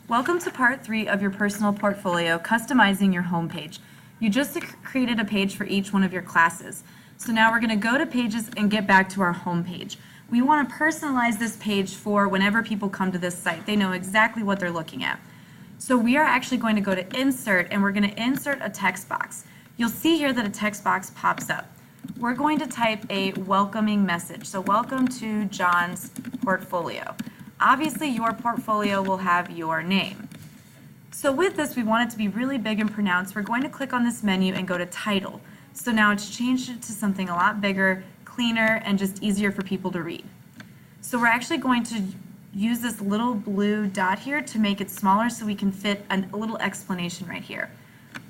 Welcome to part 3 of your personal portfolio, customizing your homepage. You just created a page for each one of your classes. So now we're going to go to pages and get back to our homepage. We want to personalize this page for whenever people come to this site. They know exactly what they're looking at. So we are actually going to go to Insert, and we're going to insert a text box. You'll see here that a text box pops up. We're going to type a welcoming message. So welcome to John's portfolio. Obviously, your portfolio will have your name. So with this, we want it to be really big and pronounced. We're going to click on this menu and go to Title. So now it's changed it to something a lot bigger, cleaner, and just easier for people to read. So we're actually going to use this little blue dot here to make it smaller so we can fit a little explanation right here.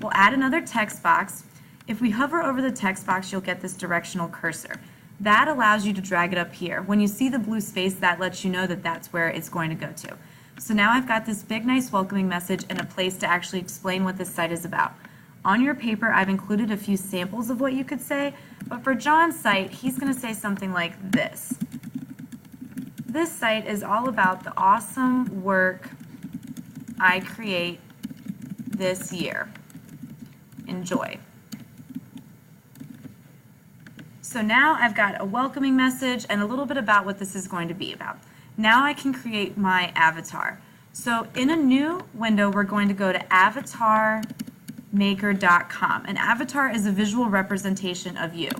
We'll add another text box. If we hover over the text box, you'll get this directional cursor. That allows you to drag it up here. When you see the blue space, that lets you know that that's where it's going to go to. So now I've got this big, nice welcoming message and a place to actually explain what this site is about. On your paper, I've included a few samples of what you could say, but for John's site, he's going to say something like this. This site is all about the awesome work I create this year. Enjoy. So now I've got a welcoming message and a little bit about what this is going to be about. Now I can create my avatar. So in a new window, we're going to go to avatarmaker.com. An avatar is a visual representation of you.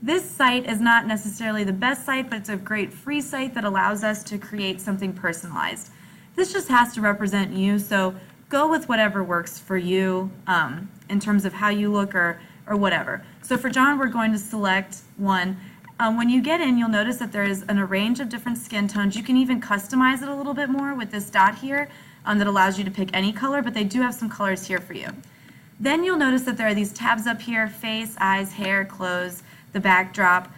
This site is not necessarily the best site, but it's a great free site that allows us to create something personalized. This just has to represent you, so go with whatever works for you in terms of how you look or whatever. So for John, we're going to select one. When you get in, you'll notice that there is a range of different skin tones. You can even customize it a little bit more with this dot here that allows you to pick any color, but they do have some colors here for you. Then you'll notice that there are these tabs up here: face, eyes, hair, clothes, the backdrop.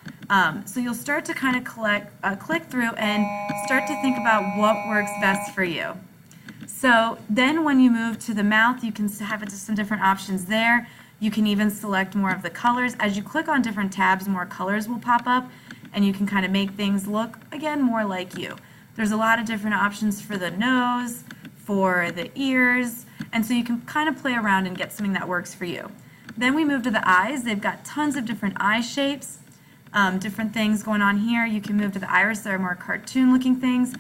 So you'll start to kind of click through and start to think about what works best for you. So then when you move to the mouth, you can have some different options there. You can even select more of the colors. As you click on different tabs, more colors will pop up, and you can kind of make things look, again, more like you. There's a lot of different options for the nose, for the ears, and so you can kind of play around and get something that works for you. Then we move to the eyes. They've got tons of different eye shapes, different things going on here. You can move to the iris. There are more cartoon-looking things.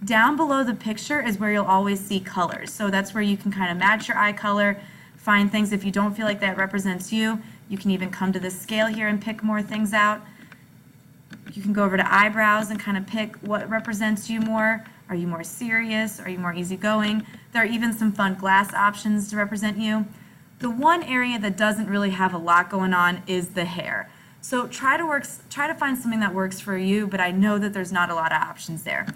Down below the picture is where you'll always see colors. So that's where you can kind of match your eye color, find things. If you don't feel like that represents you, you can even come to this scale here and pick more things out. You can go over to eyebrows and kind of pick what represents you more. Are you more serious? Are you more easygoing? There are even some fun glass options to represent you. The one area that doesn't really have a lot going on is the hair. So try to find something that works for you, but I know that there's not a lot of options there.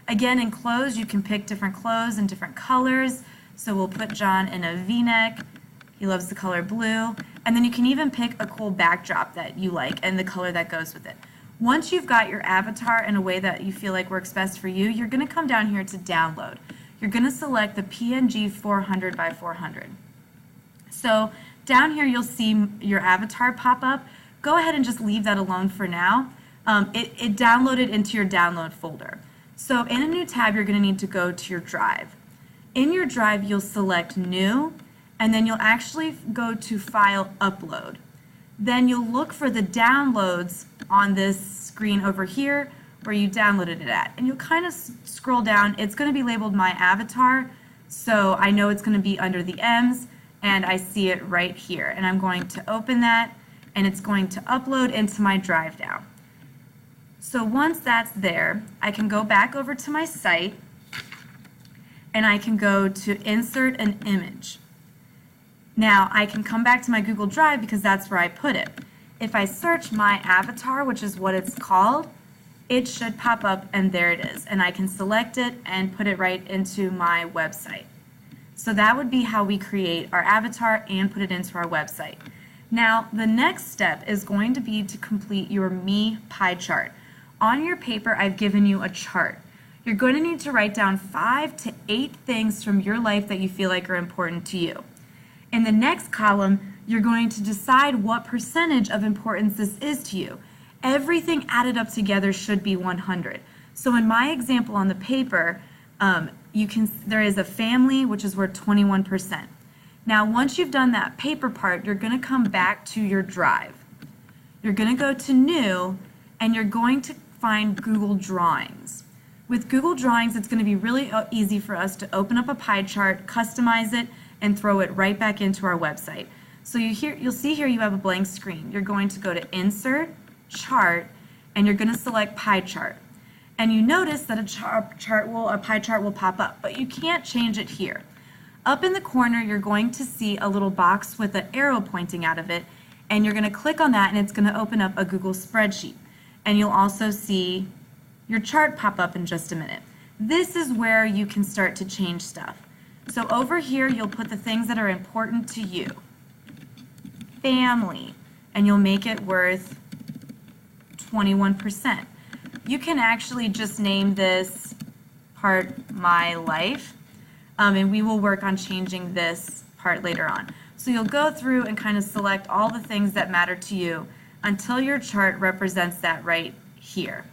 Again, in clothes, you can pick different clothes and different colors. So we'll put John in a V-neck. He loves the color blue. And then you can even pick a cool backdrop that you like and the color that goes with it. Once you've got your avatar in a way that you feel like works best for you, you're going to come down here to download. You're going to select the PNG 400 by 400. So down here you'll see your avatar pop up. Go ahead and just leave that alone for now. It downloaded into your download folder. So in a new tab, you're going to need to go to your drive. In your drive, you'll select New, and then you'll actually go to File Upload. Then you'll look for the downloads on this screen over here where you downloaded it at. And you'll kind of scroll down. It's going to be labeled My Avatar, so I know it's going to be under the M's, and I see it right here. And I'm going to open that, and it's going to upload into my drive now. So once that's there, I can go back over to my site, and I can go to Insert an Image. Now I can come back to my Google Drive because that's where I put it. If I search My Avatar, which is what it's called, it should pop up, and there it is. And I can select it and put it right into my website. So that would be how we create our avatar and put it into our website. Now the next step is going to be to complete your Me pie chart. On your paper, I've given you a chart. You're going to need to write down 5 to 8 things from your life that you feel like are important to you. In the next column, you're going to decide what percentage of importance this is to you. Everything added up together should be 100. So in my example on the paper, there is a family, which is worth 21%. Now, once you've done that paper part, you're going to come back to your drive. You're going to go to New, and you're going to find Google Drawings. With Google Drawings, it's going to be really easy for us to open up a pie chart, customize it, and throw it right back into our website. So you'll see here you have a blank screen. You're going to go to Insert, Chart, and you're going to select Pie Chart. And you notice that a pie chart will pop up, but you can't change it here. Up in the corner, you're going to see a little box with an arrow pointing out of it, and you're going to click on that, and it's going to open up a Google spreadsheet. And you'll also see your chart pop up in just a minute. This is where you can start to change stuff. So over here, you'll put the things that are important to you. Family, and you'll make it worth 21%. You can actually just name this part My Life, and we will work on changing this part later on. So you'll go through and kind of select all the things that matter to you until your chart represents that right here.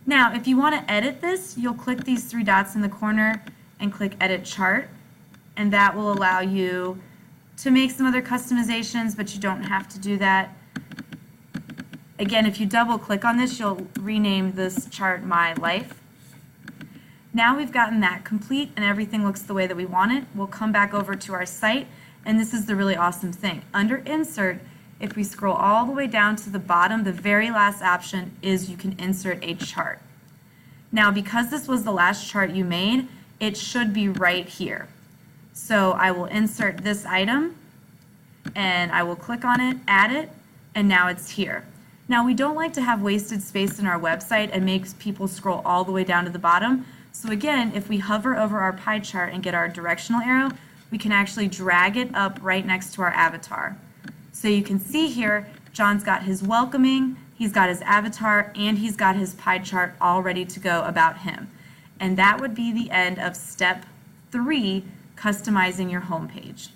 Now, if you want to edit this, you'll click these three dots in the corner and click Edit Chart, and that will allow you to make some other customizations, but you don't have to do that. Again, if you double click on this, you'll rename this chart My Life. Now we've gotten that complete and everything looks the way that we want it. We'll come back over to our site, and this is the really awesome thing. Under Insert, if we scroll all the way down to the bottom, the very last option is you can insert a chart. Now, because this was the last chart you made, it should be right here. So I will insert this item, and I will click on it, add it, and now it's here. Now, we don't like to have wasted space in our website and make people scroll all the way down to the bottom. So again, if we hover over our pie chart and get our directional arrow, we can actually drag it up right next to our avatar. So you can see here, John's got his welcoming, he's got his avatar, and he's got his pie chart all ready to go about him. And that would be the end of step 3, customizing your homepage.